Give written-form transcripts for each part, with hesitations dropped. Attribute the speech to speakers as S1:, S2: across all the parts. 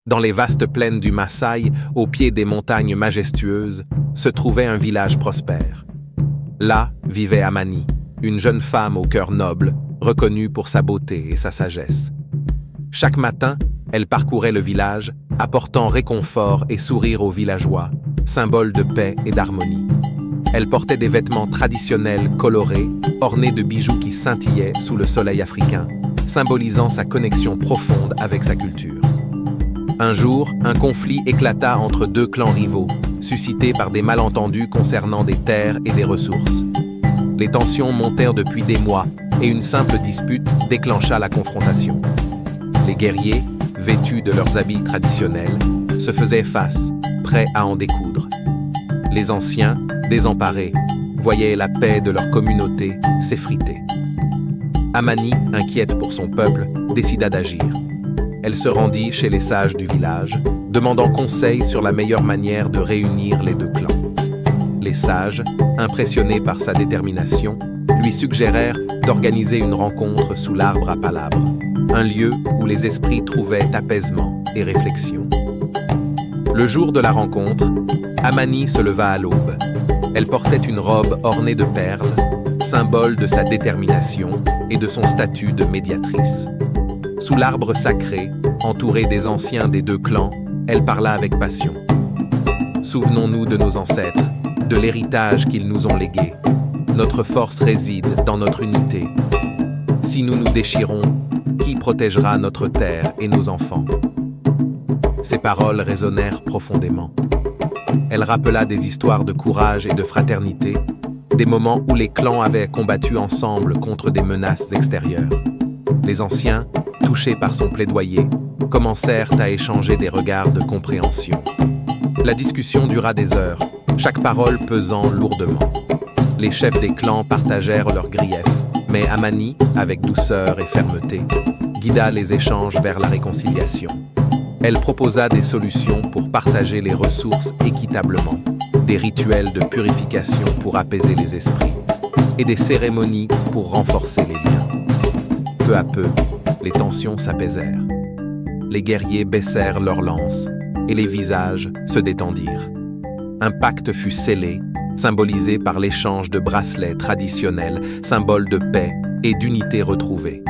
S1: Dans les vastes plaines du Maasai, au pied des montagnes majestueuses, se trouvait un village prospère. Là vivait Amani, une jeune femme au cœur noble, reconnue pour sa beauté et sa sagesse. Chaque matin, elle parcourait le village, apportant réconfort et sourire aux villageois, symbole de paix et d'harmonie. Elle portait des vêtements traditionnels colorés, ornés de bijoux qui scintillaient sous le soleil africain, symbolisant sa connexion profonde avec sa culture. Un jour, un conflit éclata entre deux clans rivaux, suscités par des malentendus concernant des terres et des ressources. Les tensions montèrent depuis des mois et une simple dispute déclencha la confrontation. Les guerriers, vêtus de leurs habits traditionnels, se faisaient face, prêts à en découdre. Les anciens, désemparés, voyaient la paix de leur communauté s'effriter. Amani, inquiète pour son peuple, décida d'agir. Elle se rendit chez les sages du village, demandant conseil sur la meilleure manière de réunir les deux clans. Les sages, impressionnés par sa détermination, lui suggérèrent d'organiser une rencontre sous l'arbre à palabres, un lieu où les esprits trouvaient apaisement et réflexion. Le jour de la rencontre, Amani se leva à l'aube. Elle portait une robe ornée de perles, symbole de sa détermination et de son statut de médiatrice. Sous l'arbre sacré, entourée des anciens des deux clans, elle parla avec passion. Souvenons-nous de nos ancêtres, de l'héritage qu'ils nous ont légué. Notre force réside dans notre unité. Si nous nous déchirons, qui protégera notre terre et nos enfants? Ces paroles résonnèrent profondément. Elle rappela des histoires de courage et de fraternité, des moments où les clans avaient combattu ensemble contre des menaces extérieures. Les anciens, touchés par son plaidoyer, commencèrent à échanger des regards de compréhension. La discussion dura des heures, chaque parole pesant lourdement. Les chefs des clans partagèrent leurs griefs, mais Amani, avec douceur et fermeté, guida les échanges vers la réconciliation. Elle proposa des solutions pour partager les ressources équitablement, des rituels de purification pour apaiser les esprits, et des cérémonies pour renforcer les liens. Peu à peu, les tensions s'apaisèrent. Les guerriers baissèrent leurs lances et les visages se détendirent. Un pacte fut scellé, symbolisé par l'échange de bracelets traditionnels, symbole de paix et d'unité retrouvée.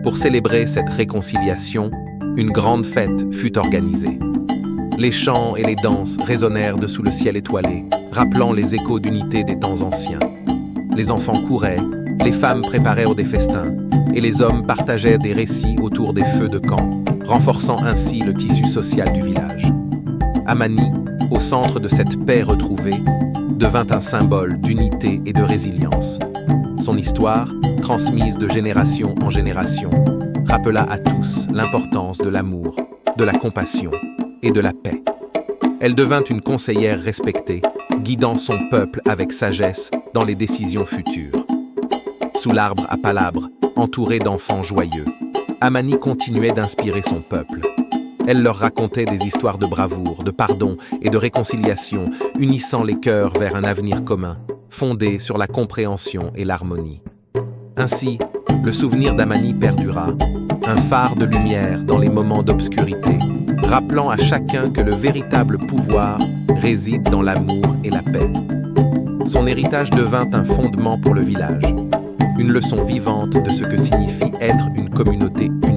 S1: Pour célébrer cette réconciliation, une grande fête fut organisée. Les chants et les danses résonnèrent dessous le ciel étoilé, rappelant les échos d'unité des temps anciens. Les enfants couraient, les femmes préparèrent des festins, et les hommes partageaient des récits autour des feux de camp, renforçant ainsi le tissu social du village. Amani, au centre de cette paix retrouvée, devint un symbole d'unité et de résilience. Son histoire, transmise de génération en génération, rappela à tous l'importance de l'amour, de la compassion et de la paix. Elle devint une conseillère respectée, guidant son peuple avec sagesse dans les décisions futures. Sous l'arbre à palabres, entourée d'enfants joyeux, Amani continuait d'inspirer son peuple. Elle leur racontait des histoires de bravoure, de pardon et de réconciliation, unissant les cœurs vers un avenir commun, fondé sur la compréhension et l'harmonie. Ainsi, le souvenir d'Amani perdura, un phare de lumière dans les moments d'obscurité, rappelant à chacun que le véritable pouvoir réside dans l'amour et la paix. Son héritage devint un fondement pour le village, une leçon vivante de ce que signifie être une communauté unie.